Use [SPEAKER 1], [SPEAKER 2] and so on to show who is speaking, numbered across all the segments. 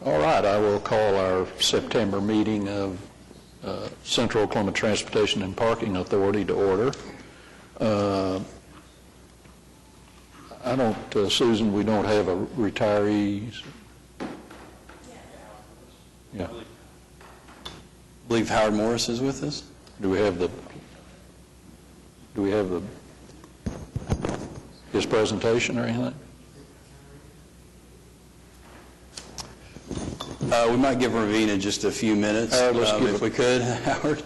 [SPEAKER 1] All right, I will call our September meeting of Central Oklahoma Transportation and Parking Authority to order. I don't, Susan, we don't have a retirees. Yeah.
[SPEAKER 2] I believe Howard Morris is with us.
[SPEAKER 1] Do we have his presentation or anything?
[SPEAKER 2] We might give Ravina just a few minutes, if we could, Howard.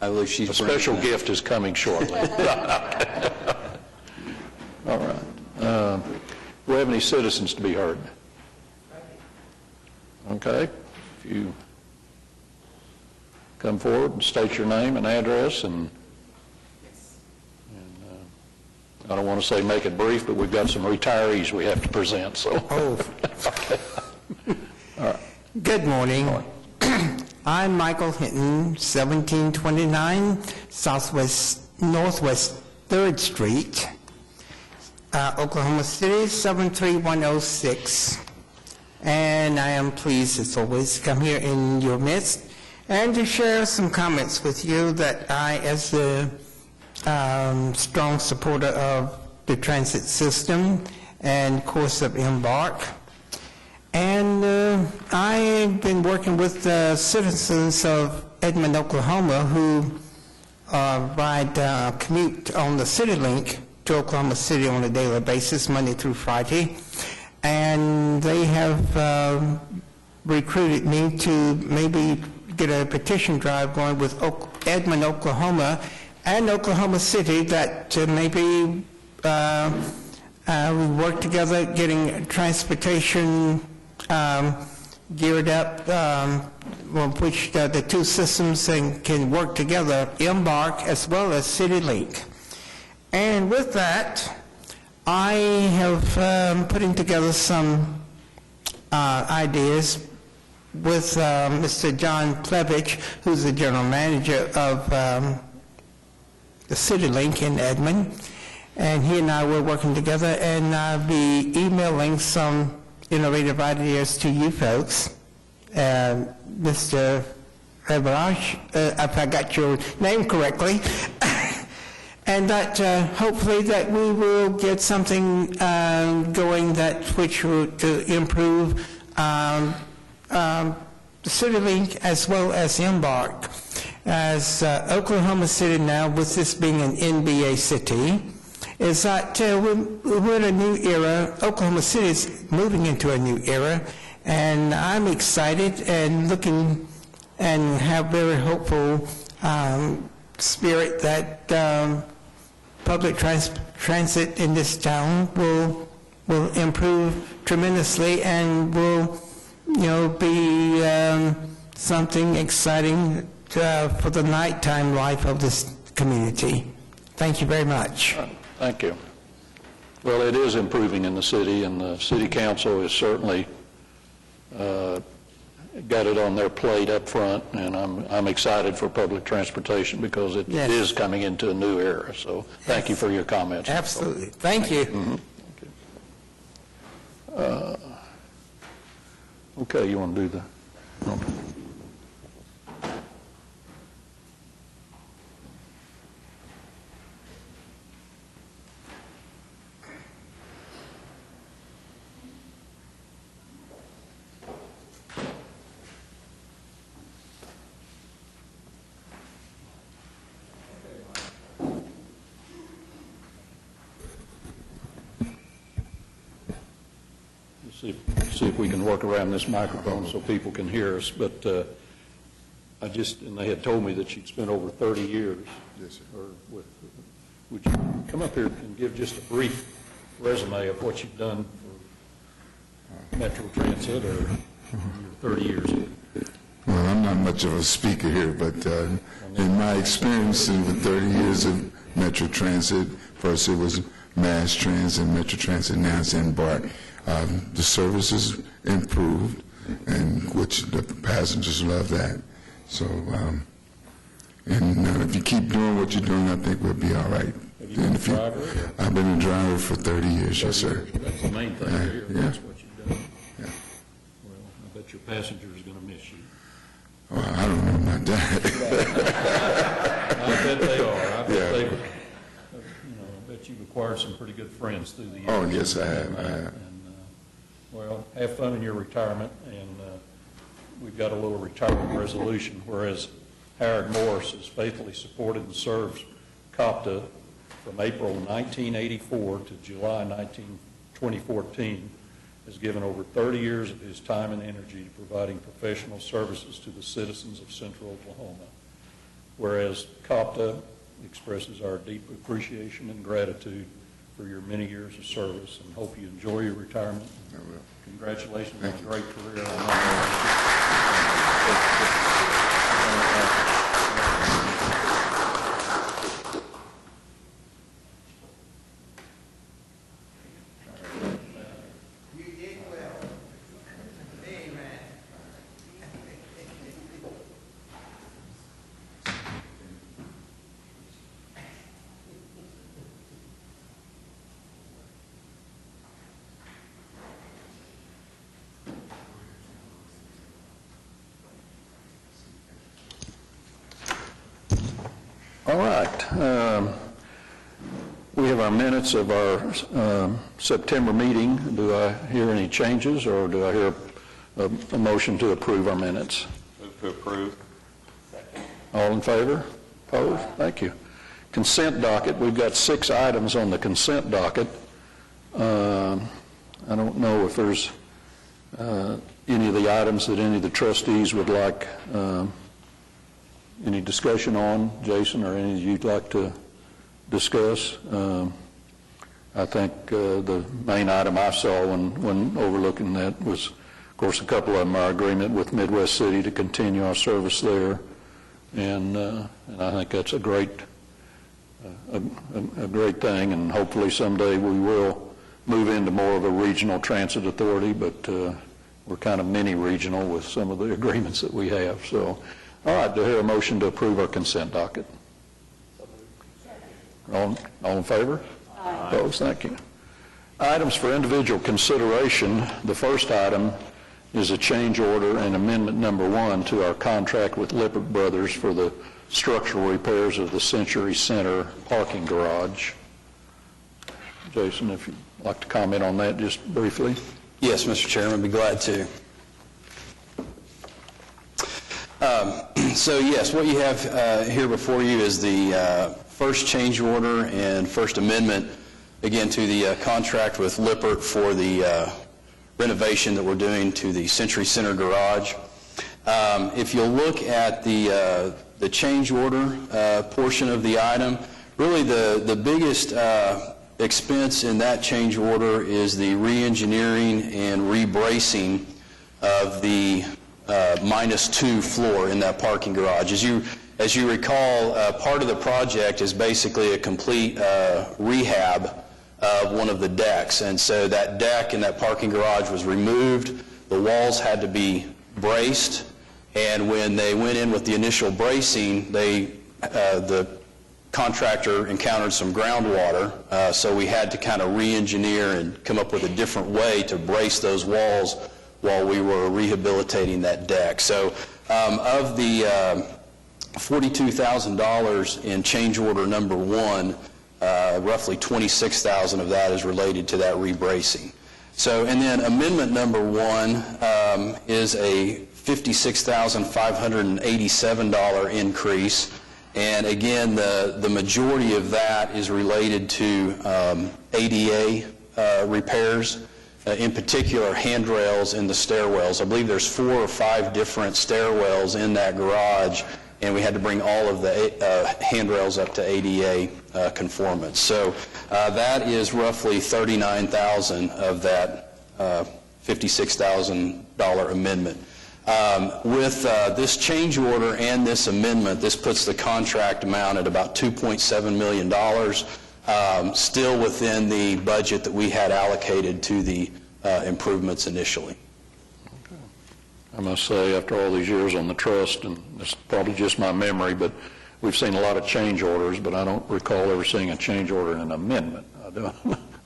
[SPEAKER 2] I believe she's
[SPEAKER 1] a special gift is coming shortly. All right. Do we have any citizens to be heard? Okay. If you come forward and state your name and address, and I don't want to say make it brief, but we've got some retirees we have to present. So.
[SPEAKER 3] Oh.
[SPEAKER 1] Okay. All right.
[SPEAKER 3] Good morning. I'm Michael Hinton, 1729 Northwest 3rd Street, Oklahoma City, 73106. And I am pleased, as always, to come here in your midst and to share some comments with you that I, as a strong supporter of the transit system and course of Embark, and I've been working with the citizens of Edmond, Oklahoma, who commute on the CityLink to Oklahoma City on a daily basis, Monday through Friday. And they have recruited me to maybe get a petition drive going with Edmond, Oklahoma, and Oklahoma City that maybe we work together getting transportation geared up, which the two systems can work together, Embark as well as CityLink. And with that, I have putting together some ideas with Mr. John Plevich, who's the general manager of the CityLink in Edmond, and he and I were working together, and I'll be emailing some innovative ideas to you folks. Mr. Rebaraj, if I got your name correctly, and that hopefully that we will get something going which will improve the CityLink as well as Embark. As Oklahoma City now, with this being an NBA city, is that we're in a new era. Oklahoma City is moving into a new era, and I'm excited and looking and have very hopeful spirit that public transit in this town will improve tremendously and will, be something exciting for the nighttime life of this community. Thank you very much.
[SPEAKER 1] Thank you. Well, it is improving in the city, and the city council is certainly got it on their plate up front, and I'm excited for public transportation because it is coming into a new era. So thank you for your comments.
[SPEAKER 3] Absolutely. Thank you.
[SPEAKER 1] Mm-hmm. Okay, you want to do the... See if we can work around this microphone so people can hear us. But and they had told me that you'd spent over 30 years.
[SPEAKER 4] Yes, sir.
[SPEAKER 1] Would you come up here and give just a brief resume of what you've done for Metro Transit or 30 years?
[SPEAKER 4] Well, I'm not much of a speaker here, but in my experience with 30 years of Metro Transit, first it was Mass Transit, Metro Transit, now it's Embark. The service is improved, and which the passengers love that. So, if you keep doing what you're doing, I think we'll be all right.
[SPEAKER 1] Have you been a driver?
[SPEAKER 4] I've been a driver for 30 years, yes, sir.
[SPEAKER 1] That's the main thing here.
[SPEAKER 4] Yeah.
[SPEAKER 1] That's what you've done.
[SPEAKER 4] Yeah.
[SPEAKER 1] Well, I bet but your passengers are going to miss you.
[SPEAKER 4] Well, I don't know about that.
[SPEAKER 1] I bet they are. I bet
[SPEAKER 4] Yeah.
[SPEAKER 1] they've, I bet you've acquired some pretty good friends through the years.
[SPEAKER 4] Oh, yes, I have.
[SPEAKER 1] And, well, have fun in your retirement, and we've got a little retirement resolution, whereas Howard Morris has faithfully supported and served Cotpa from April 1984 to July 2014, has given over 30 years of his time and energy to providing professional services to the citizens of Central Oklahoma. Whereas Cotpa expresses our deep appreciation and gratitude for your many years of service, and hope you enjoy your retirement.
[SPEAKER 4] I will.
[SPEAKER 1] Congratulations on a great career. All right. We have our minutes of our September meeting. Do I hear any changes, or do I hear a motion to approve our minutes?
[SPEAKER 2] Move to approve.
[SPEAKER 1] All in favor? Opposed? Thank you. Consent docket. We've got 6 items on the consent docket. I don't know if there's any of the items that any of the trustees would like any discussion on, Jason, or any you'd like to discuss. I think the main item I saw when overlooking that was, of course, a couple of them are agreement with Midwest City to continue our service there, and I think that's a great thing, and hopefully someday we will move into more of a regional transit authority, but we're kind of mini-regional with some of the agreements that we have. So, all right, do I hear a motion to approve our consent docket? All in favor? Aye. Opposed? Thank you. Items for individual consideration. The first item is a change order and amendment number 1 to our contract with Lippert Brothers for the structural repairs of the Century Center parking garage. Jason, if you'd like to comment on that just briefly.
[SPEAKER 2] Yes, Mr. Chairman, I'd be glad to. So yes, what you have here before you is the first change order and first amendment, again, to the contract with Lippert for the renovation that we're doing to the Century Center garage. If you'll look at the change order portion of the item, really the biggest expense in that change order is the re-engineering and rebracing of the -2 floor in that parking garage. As you recall, part of the project is basically a complete rehab of one of the decks, and so that deck in that parking garage was removed. The walls had to be braced, and when they went in with the initial bracing, the contractor encountered some groundwater, so we had to kind of re-engineer and come up with a different way to brace those walls while we were rehabilitating that deck. So of the $42,000 in change order number 1, roughly $26,000 of that is related to that rebracing. So, and then amendment number 1 is a $56,587 increase, and again, the majority of that is related to ADA repairs. In particular, handrails in the stairwells. I believe there's 4 or 5 different stairwells in that garage, and we had to bring all of the handrails up to ADA conformance. So that is roughly $39,000 of that $56,000 amendment. With this change order and this amendment, this puts the contract amount at about $2.7 million. Still within the budget that we had allocated to the improvements initially.
[SPEAKER 1] Okay. I must say, after all these years on the trust, and it's probably just my memory, but we've seen a lot of change orders, but I don't recall ever seeing a change order and an amendment.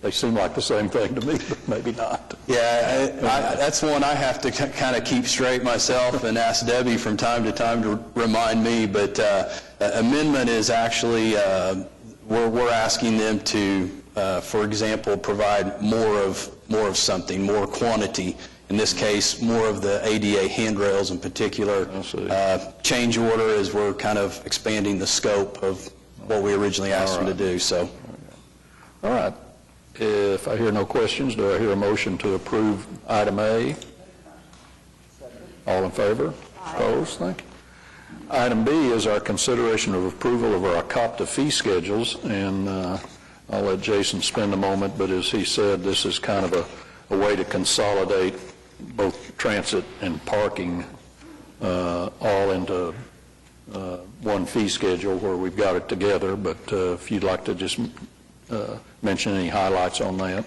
[SPEAKER 1] They seem like the same thing to me, but maybe not.
[SPEAKER 2] Yeah, that's one I have to kind of keep straight myself and ask Debbie from time to remind me, but amendment is actually, we're asking them to, for example, provide more of something, more quantity. In this case, more of the ADA handrails in particular. Change order as we're kind of expanding the scope of what we originally asked them to do. So,
[SPEAKER 1] All right. If I hear no questions, do I hear a motion to approve item A? All in favor? Opposed? Thank you. Item B is our consideration of approval of our Cotpa fee schedules, and I'll let Jason spend a moment, but as he said, this is kind of a way to consolidate both transit and parking all into one fee schedule where we've got it together, but if you'd like to just mention any highlights on that.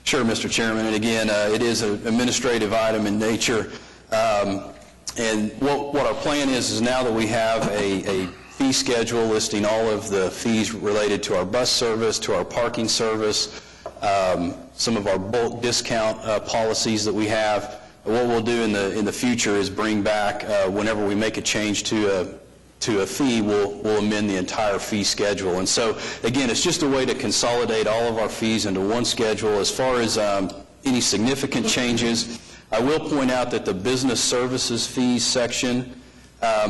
[SPEAKER 2] Sure, Mr. Chairman, and again, it is an administrative item in nature, and what our plan is now that we have a fee schedule listing all of the fees related to our bus service, to our parking service, some of our bulk discount policies that we have. What we'll do in the future is bring back, whenever we make a change to a fee, we'll amend the entire fee schedule. And so, again, it's just a way to consolidate all of our fees into one schedule. As far as any significant changes, I will point out that the business services fees section,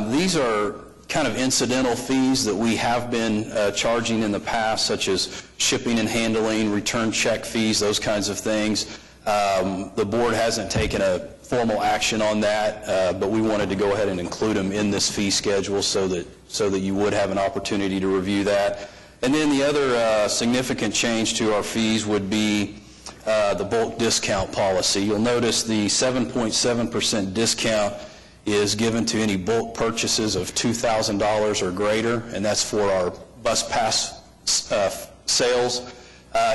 [SPEAKER 2] these are kind of incidental fees that we have been charging in the past, such as shipping and handling, return check fees, those kinds of things. The board hasn't taken a formal action on that, but we wanted to go ahead and include them in this fee schedule so that you would have an opportunity to review that. And then the other significant change to our fees would be the bulk discount policy. You'll notice the 7.7% discount is given to any bulk purchases of $2,000 or greater, and that's for our bus pass sales.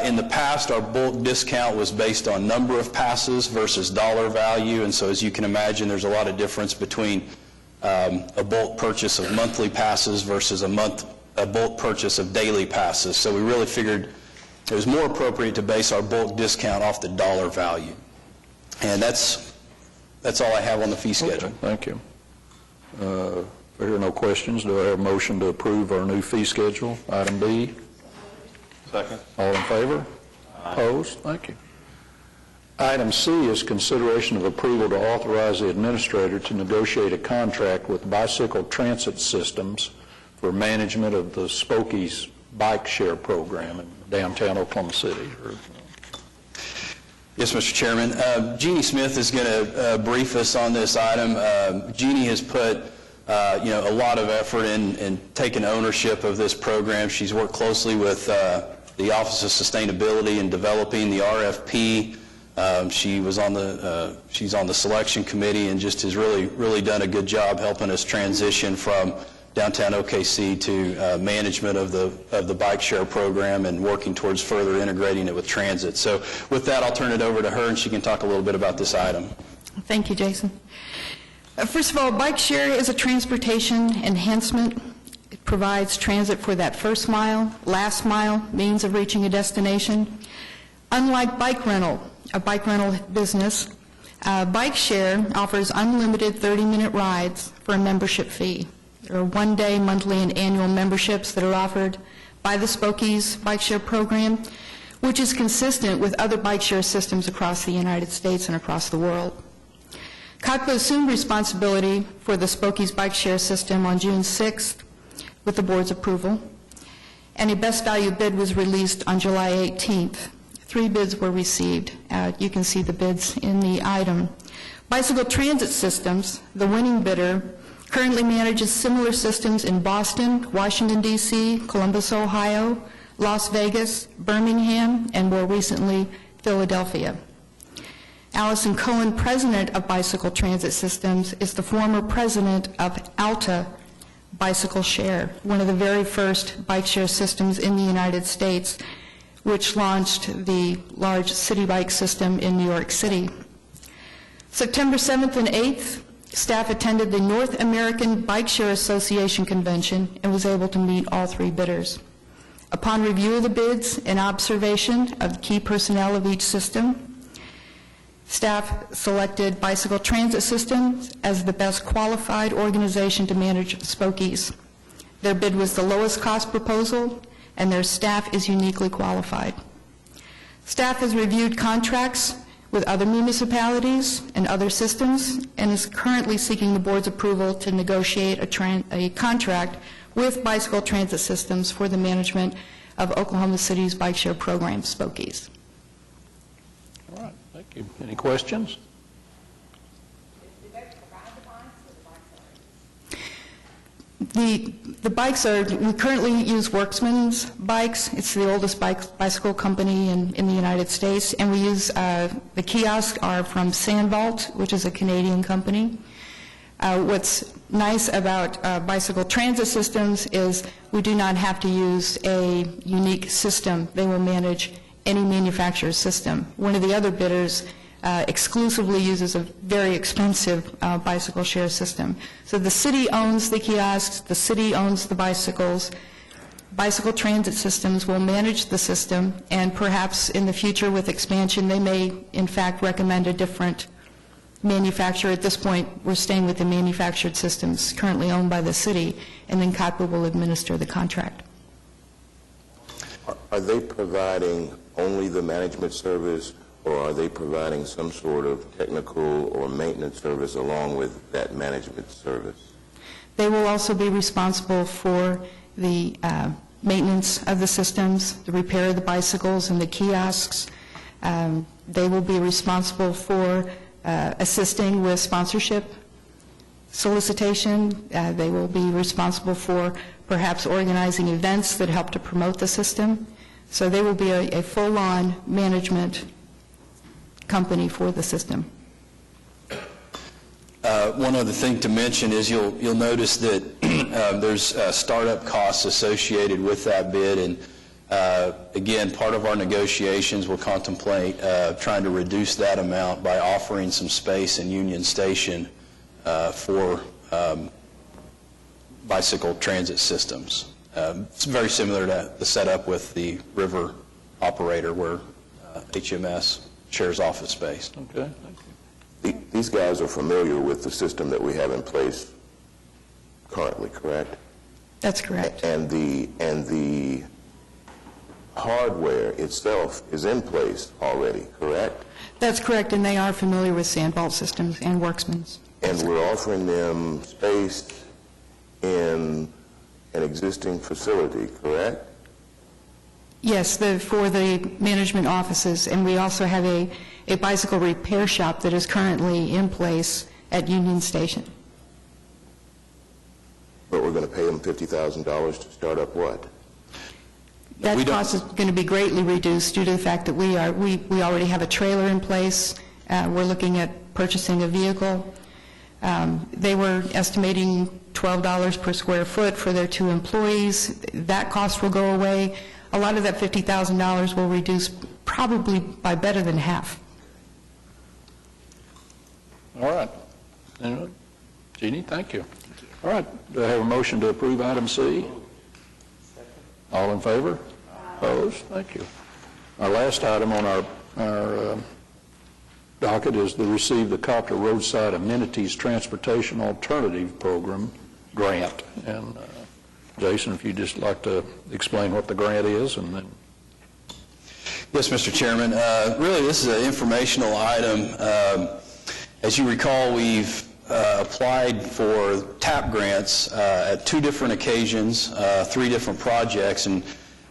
[SPEAKER 2] In the past, our bulk discount was based on number of passes versus dollar value, and so as you can imagine, there's a lot of difference between a bulk purchase of monthly passes versus a bulk purchase of daily passes. So we really figured it was more appropriate to base our bulk discount off the dollar value. And that's all I have on the fee schedule.
[SPEAKER 1] Okay, thank you. If I hear no questions, do I have a motion to approve our new fee schedule, item B?
[SPEAKER 5] Second.
[SPEAKER 1] All in favor? Opposed? Thank you. Item C is consideration of approval to authorize the administrator to negotiate a contract with Bicycle Transit Systems for management of the Spokie's bike share program in downtown Oklahoma City.
[SPEAKER 2] Yes, Mr. Chairman. Jeannie Smith is going to brief us on this item. Jeannie has put a lot of effort in taking ownership of this program. She's worked closely with the Office of Sustainability in developing the RFP. She's on the selection committee and just has really done a good job helping us transition from downtown OKC to management of the bike share program and working towards further integrating it with transit. So with that, I'll turn it over to her and she can talk a little bit about this item.
[SPEAKER 6] Thank you, Jason. First of all, bike share is a transportation enhancement. It provides transit for that first mile, last mile means of reaching a destination. Unlike bike rental, a bike rental business, bike share offers unlimited 30-minute rides for a membership fee. There are one-day, monthly, and annual memberships that are offered by the Spokie's bike share program, which is consistent with other bike share systems across the United States and across the world. Cotpa assumed responsibility for the Spokie's bike share system on June 6th with the board's approval, and a best value bid was released on July 18th. 3 bids were received. You can see the bids in the item. Bicycle Transit Systems, the winning bidder, currently manages similar systems in Boston, Washington, D.C., Columbus, Ohio, Las Vegas, Birmingham, and more recently, Philadelphia. Allison Cohen, president of Bicycle Transit Systems, is the former president of Alta Bicycle Share, one of the very first bike share systems in the United States, which launched the large city bike system in New York City. September 7th and 8th, staff attended the North American Bike Share Association convention and was able to meet all 3 bidders. Upon review of the bids and observation of key personnel of each system, Staff selected Bicycle Transit Systems as the best qualified organization to manage Spokies. Their bid was the lowest cost proposal, and their staff is uniquely qualified. Staff has reviewed contracts with other municipalities and other systems, and is currently seeking the board's approval to negotiate a contract with Bicycle Transit Systems for the management of Oklahoma City's bike share program, Spokies.
[SPEAKER 1] All right, thank you. Any questions?
[SPEAKER 6] The bikes are, we currently use Worksman's bikes. It's the oldest bicycle company in the United States, and we use, the kiosks are from Sandvault, which is a Canadian company. What's nice about Bicycle Transit Systems is we do not have to use a unique system. They will manage any manufacturer's system. One of the other bidders exclusively uses a very expensive bicycle share system. So the city owns the kiosks, the city owns the bicycles. Bicycle Transit Systems will manage the system, and perhaps in the future with expansion, they may in fact recommend a different manufacturer. At this point, we're staying with the manufactured systems currently owned by the city, and then Cotpa will administer the contract.
[SPEAKER 7] Are they providing only the management service, or are they providing some sort of technical or maintenance service along with that management service?
[SPEAKER 6] They will also be responsible for the maintenance of the systems, the repair of the bicycles and the kiosks. They will be responsible for assisting with sponsorship solicitation. They will be responsible for perhaps organizing events that help to promote the system. So they will be a full-on management company for the system.
[SPEAKER 2] One other thing to mention is you'll notice that there's startup costs associated with that bid, and again, part of our negotiations will contemplate trying to reduce that amount by offering some space in Union Station for bicycle transit systems. It's very similar to the setup with the river operator where HMS shares office space.
[SPEAKER 1] Okay, thank you.
[SPEAKER 7] These guys are familiar with the system that we have in place currently, correct?
[SPEAKER 6] That's correct.
[SPEAKER 7] And the hardware itself is in place already, correct?
[SPEAKER 6] That's correct, and they are familiar with Sandvault systems and Worksman's.
[SPEAKER 7] And we're offering them space in an existing facility, correct?
[SPEAKER 6] Yes, for the management offices, and we also have a bicycle repair shop that is currently in place at Union Station.
[SPEAKER 7] But we're going to pay them $50,000 to start up what?
[SPEAKER 6] That cost is going to be greatly reduced due to the fact that we already have a trailer in place. We're looking at purchasing a vehicle. They were estimating $12 per square foot for their 2 employees. That cost will go away. A lot of that $50,000 will reduce probably by better than half.
[SPEAKER 1] All right. Anyone? Jeannie, thank you. All right, do I have a motion to approve item C? All in favor? Opposed? Thank you. Our last item on our docket is to receive the Cotpa Roadside Amenities Transportation Alternative Program grant. And Jason, if you'd just like to explain what the grant is, and then...
[SPEAKER 2] Yes, Mr. Chairman. Really, this is an informational item. As you recall, we've applied for TAP grants at 2 different occasions, 3 different projects, and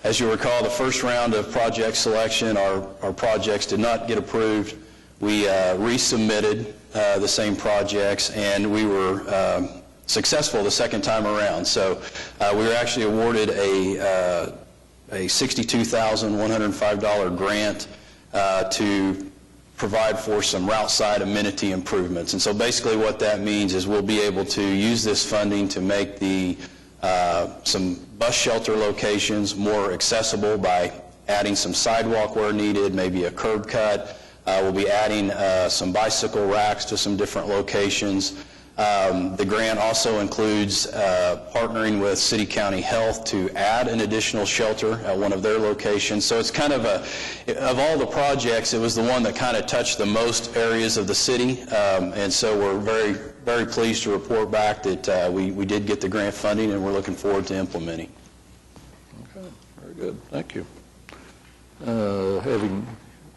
[SPEAKER 2] as you recall, the first round of project selection, our projects did not get approved. We resubmitted the same projects, and we were successful the second time around. So we were actually awarded a $62,105 grant to provide for some route side amenity improvements. And so basically what that means is we'll be able to use this funding to make some bus shelter locations more accessible by adding some sidewalk where needed, maybe a curb cut. We'll be adding some bicycle racks to some different locations. The grant also includes partnering with City County Health to add an additional shelter at one of their locations. So it's kind of of all the projects, it was the one that kind of touched the most areas of the city. And so we're very, very pleased to report back that we did get the grant funding, and we're looking forward to implementing.
[SPEAKER 1] Okay, very good. Thank you. Having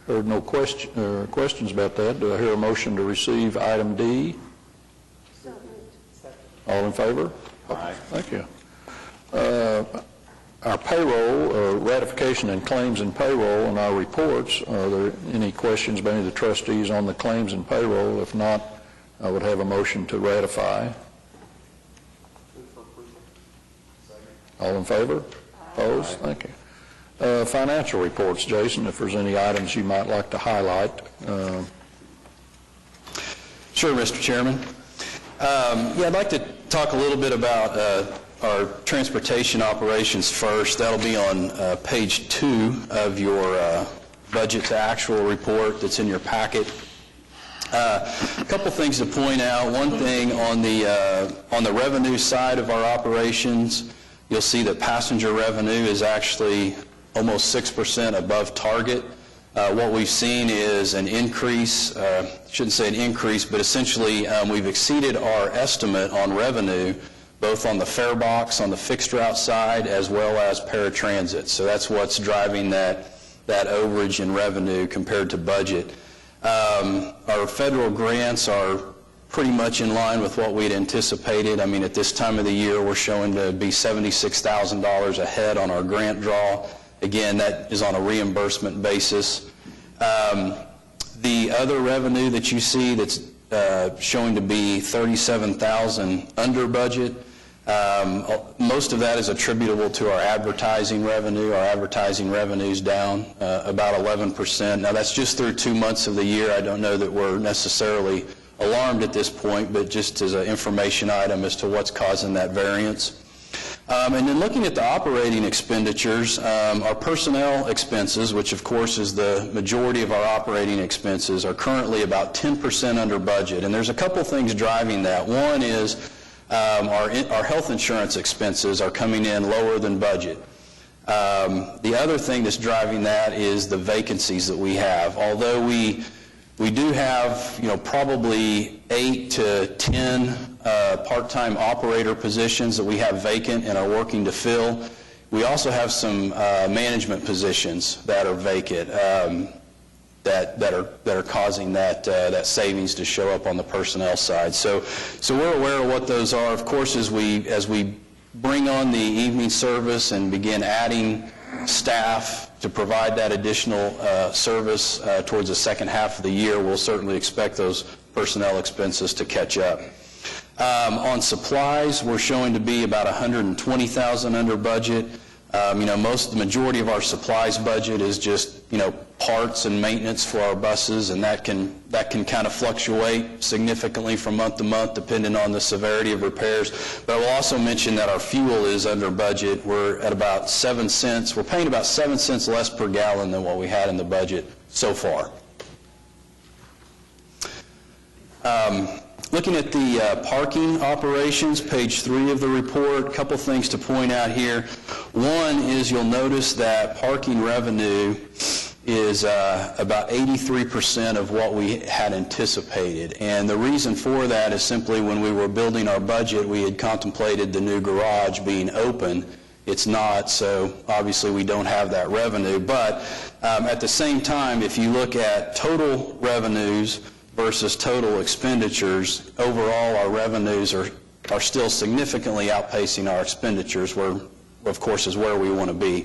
[SPEAKER 1] heard no questions about that, do I hear a motion to receive item D? All in favor? Aye. Thank you. Our payroll, ratification and claims and payroll, and our reports, are there any questions by any of the trustees on the claims and payroll? If not, I would have a motion to ratify. All in favor? Opposed? Thank you. Financial reports, Jason, if there's any items you might like to highlight.
[SPEAKER 2] Sure, Mr. Chairman. Yeah, I'd like to talk a little bit about our transportation operations first. That'll be on page 2 of your budget to actual report that's in your packet. A couple things to point out. One thing on the revenue side of our operations, you'll see that passenger revenue is actually almost 6% above target. What we've seen is an increase, shouldn't say an increase, but essentially we've exceeded our estimate on revenue, both on the fare box, on the fixed route side, as well as paratransit. So that's what's driving that overage in revenue compared to budget. Our federal grants are pretty much in line with what we'd anticipated. I mean, at this time of the year, we're showing to be $76,000 ahead on our grant draw. Again, that is on a reimbursement basis. The other revenue that you see that's showing to be $37,000 under budget, most of that is attributable to our advertising revenue. Our advertising revenue is down about 11%. Now, that's just through 2 months of the year. I don't know that we're necessarily alarmed at this point, but just as an information item as to what's causing that variance. And then looking at the operating expenditures, our personnel expenses, which of course is the majority of our operating expenses, are currently about 10% under budget. And there's a couple things driving that. One is our health insurance expenses are coming in lower than budget. The other thing that's driving that is the vacancies that we have. Although we do have, probably 8 to 10 part-time operator positions that we have vacant and are working to fill. We also have some management positions that are vacant that are causing that savings to show up on the personnel side. So we're aware of what those are. Of course, as we bring on the evening service and begin adding staff to provide that additional service towards the second half of the year, we'll certainly expect those personnel expenses to catch up. On supplies, we're showing to be about $120,000 under budget. The majority of our supplies budget is just, parts and maintenance for our buses, and that can kind of fluctuate significantly from month to month depending on the severity of repairs. But I will also mention that our fuel is under budget. We're at about 7 cents. We're paying about 7 cents less per gallon than what we had in the budget so far. Looking at the parking operations, page 3 of the report, a couple things to point out here. One is you'll notice that parking revenue is about 83% of what we had anticipated. And the reason for that is simply when we were building our budget, we had contemplated the new garage being open. It's not, so obviously we don't have that revenue. But at the same time, if you look at total revenues versus total expenditures, overall our revenues are still significantly outpacing our expenditures, where, of course, is where we want to be.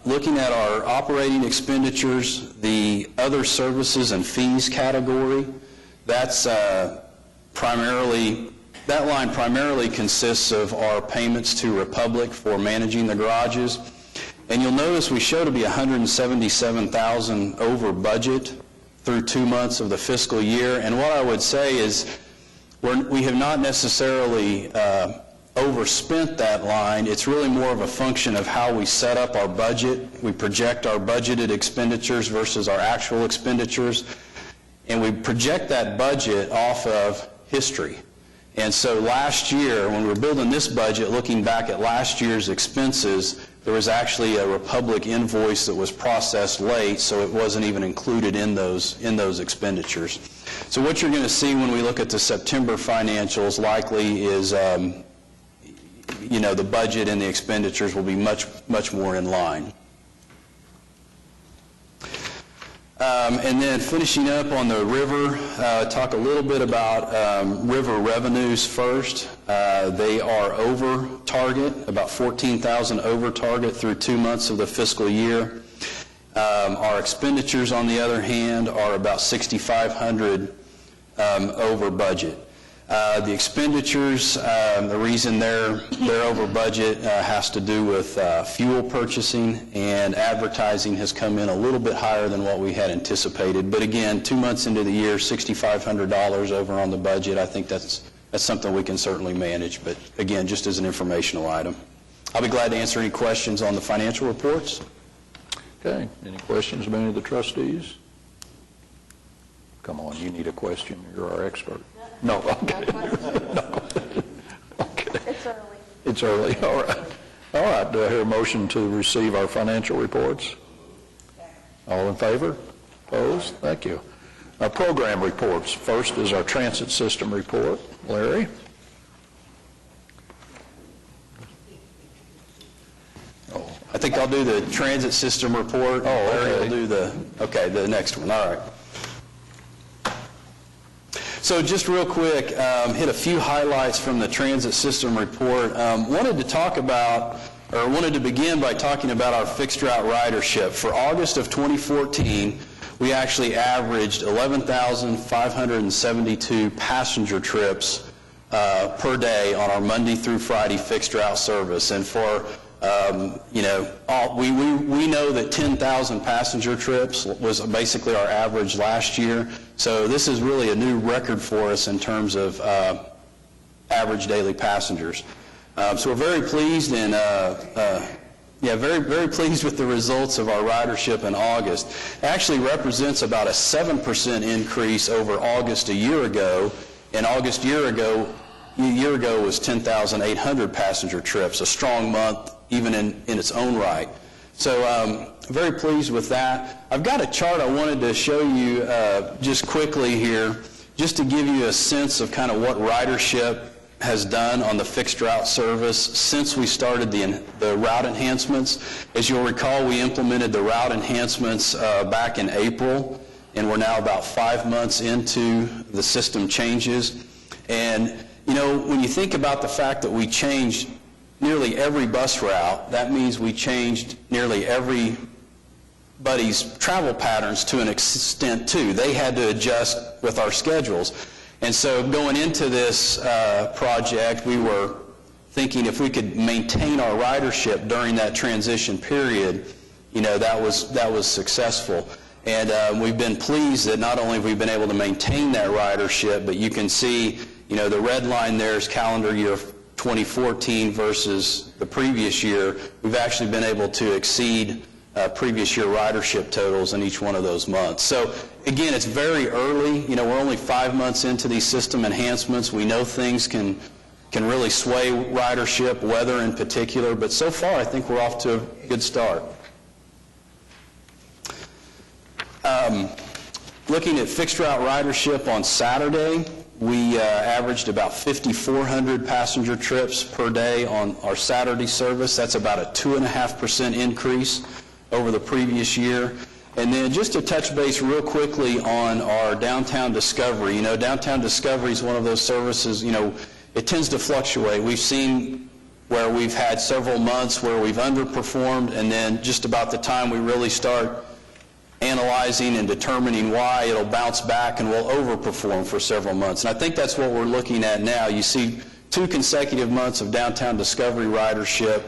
[SPEAKER 2] Looking at our operating expenditures, the other services and fees category, that line primarily consists of our payments to Republic for managing the garages. And you'll notice we show to be $177,000 over budget through 2 months of the fiscal year. And what I would say is we have not necessarily overspent that line. It's really more of a function of how we set up our budget. We project our budgeted expenditures versus our actual expenditures. And we project that budget off of history. And so last year, when we were building this budget, looking back at last year's expenses, there was actually a Republic invoice that was processed late, so it wasn't even included in those expenditures. So what you're going to see when we look at the September financials likely is, the budget and the expenditures will be much more in line. And then finishing up on the river, talk a little bit about river revenues first. They are over target, about $14,000 over target through 2 months of the fiscal year. Our expenditures, on the other hand, are about $6,500 over budget. The expenditures, the reason they're over budget has to do with fuel purchasing, and advertising has come in a little bit higher than what we had anticipated. But again, 2 months into the year, $6,500 over on the budget. I think that's something we can certainly manage, but again, just as an informational item. I'll be glad to answer any questions on the financial reports.
[SPEAKER 1] Okay, any questions of any of the trustees? Come on, you need a question. You're our expert. No, okay. No. Okay.
[SPEAKER 8] It's early.
[SPEAKER 1] It's early, all right. All right, do I hear a motion to receive our financial reports? All in favor? Opposed? Thank you. Our program reports. First is our transit system report. Larry?
[SPEAKER 2] I think I'll do the transit system report.
[SPEAKER 1] Oh, okay.
[SPEAKER 2] Larry will do the next one. All right. So just real quick, hit a few highlights from the transit system report. Wanted to begin by talking about our fixed route ridership. For August of 2014, we actually averaged 11,572 passenger trips per day on our Monday through Friday fixed route service. And for we know that 10,000 passenger trips was basically our average last year. So this is really a new record for us in terms of average daily passengers. So we're very pleased and very pleased with the results of our ridership in August. It actually represents about a 7% increase over August a year ago. And August a year ago was 10,800 passenger trips, a strong month even in its own right. So very pleased with that. I've got a chart I wanted to show you just quickly here, just to give you a sense of kind of what ridership has done on the fixed route service since we started the route enhancements. As you'll recall, we implemented the route enhancements back in April, and we're now about 5 months into the system changes. And when you think about the fact that we changed nearly every bus route, that means we changed nearly everybody's travel patterns to an extent too. They had to adjust with our schedules. And so going into this project, we were thinking if we could maintain our ridership during that transition period, that was successful. And we've been pleased that not only have we been able to maintain that ridership, but you can see, the red line there is calendar year 2014 versus the previous year. We've actually been able to exceed previous year ridership totals in each one of those months. So again, it's very early. We're only 5 months into these system enhancements. We know things can really sway ridership, weather in particular, but so far I think we're off to a good start. Looking at fixed route ridership on Saturday, we averaged about 5,400 passenger trips per day on our Saturday service. That's about a 2.5% increase over the previous year. And then just to touch base real quickly on our Downtown Discovery. Downtown Discovery is one of those services, it tends to fluctuate. We've seen where we've had several months where we've underperformed, and then just about the time we really start analyzing and determining why, it'll bounce back and we'll overperform for several months. And I think that's what we're looking at now. You see 2 consecutive months of Downtown Discovery ridership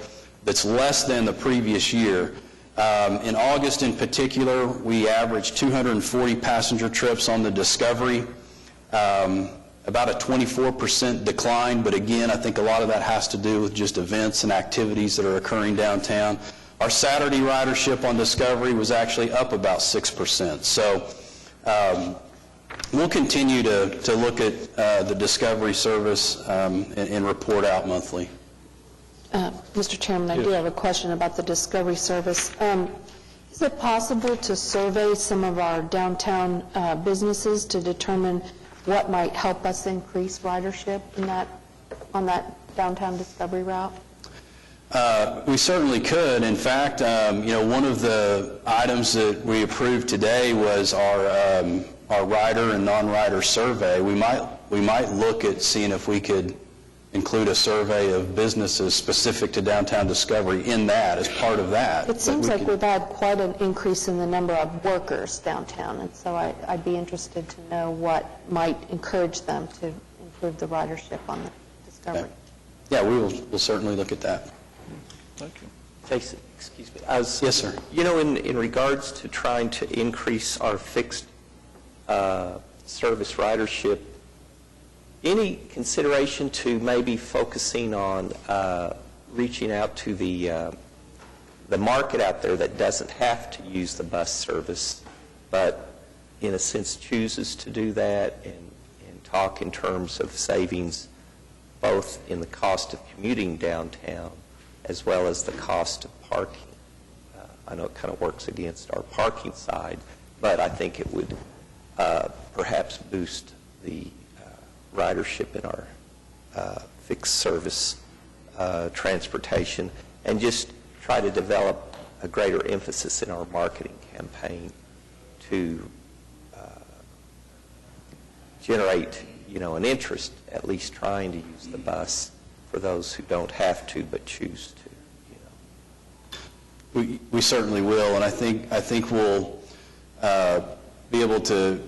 [SPEAKER 2] that's less than the previous year. In August in particular, we averaged 240 passenger trips on the Discovery, about a 24% decline, but again, I think a lot of that has to do with just events and activities that are occurring downtown. Our Saturday ridership on Discovery was actually up about 6%. So We'll continue to look at the Discovery service and report out monthly.
[SPEAKER 8] Mr. Chairman, I do have a question about the Discovery service. Is it possible to survey some of our downtown businesses to determine what might help us increase ridership on that downtown Discovery route?
[SPEAKER 2] We certainly could. In fact, one of the items that we approved today was our rider and non-rider survey. We might look at seeing if we could include a survey of businesses specific to downtown Discovery in that, as part of that.
[SPEAKER 8] It seems like we've had quite an increase in the number of workers downtown, and so I'd be interested to know what might encourage them to improve the ridership on the Discovery.
[SPEAKER 2] Okay. Yeah, we'll certainly look at that.
[SPEAKER 1] Thank you.
[SPEAKER 9] Jason, excuse me.
[SPEAKER 2] Yes, sir.
[SPEAKER 9] In regards to trying to increase our fixed service ridership, any consideration to maybe focusing on reaching out to the market out there that doesn't have to use the bus service, but in a sense chooses to do that, and talk in terms of savings both in the cost of commuting downtown as well as the cost of parking? I know it kind of works against our parking side, but I think it would perhaps boost the ridership in our fixed service transportation, and just try to develop a greater emphasis in our marketing campaign to generate, an interest, at least trying to use the bus for those who don't have to but choose to.
[SPEAKER 2] We certainly will, and I think we'll be able to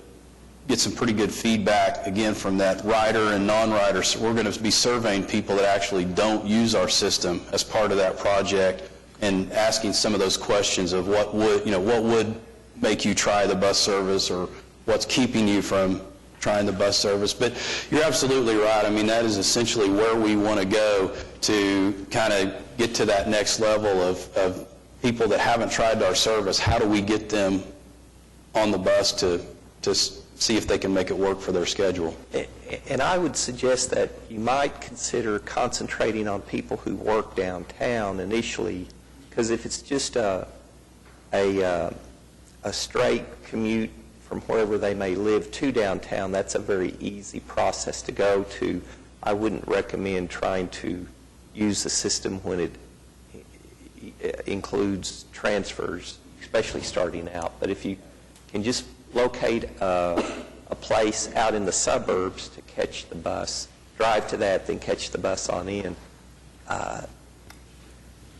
[SPEAKER 2] get some pretty good feedback, again, from that rider and non-rider. So we're going to be surveying people that actually don't use our system as part of that project, and asking some of those questions of what would make you try the bus service, or what's keeping you from trying the bus service. But you're absolutely right. I mean, that is essentially where we want to go to kind of get to that next level of people that haven't tried our service. How do we get them on the bus to see if they can make it work for their schedule?
[SPEAKER 9] And I would suggest that you might consider concentrating on people who work downtown initially, because if it's just a straight commute from wherever they may live to downtown, that's a very easy process to go to. I wouldn't recommend trying to use the system when it includes transfers, especially starting out. But if you can just locate a place out in the suburbs to catch the bus, drive to that, then catch the bus on in,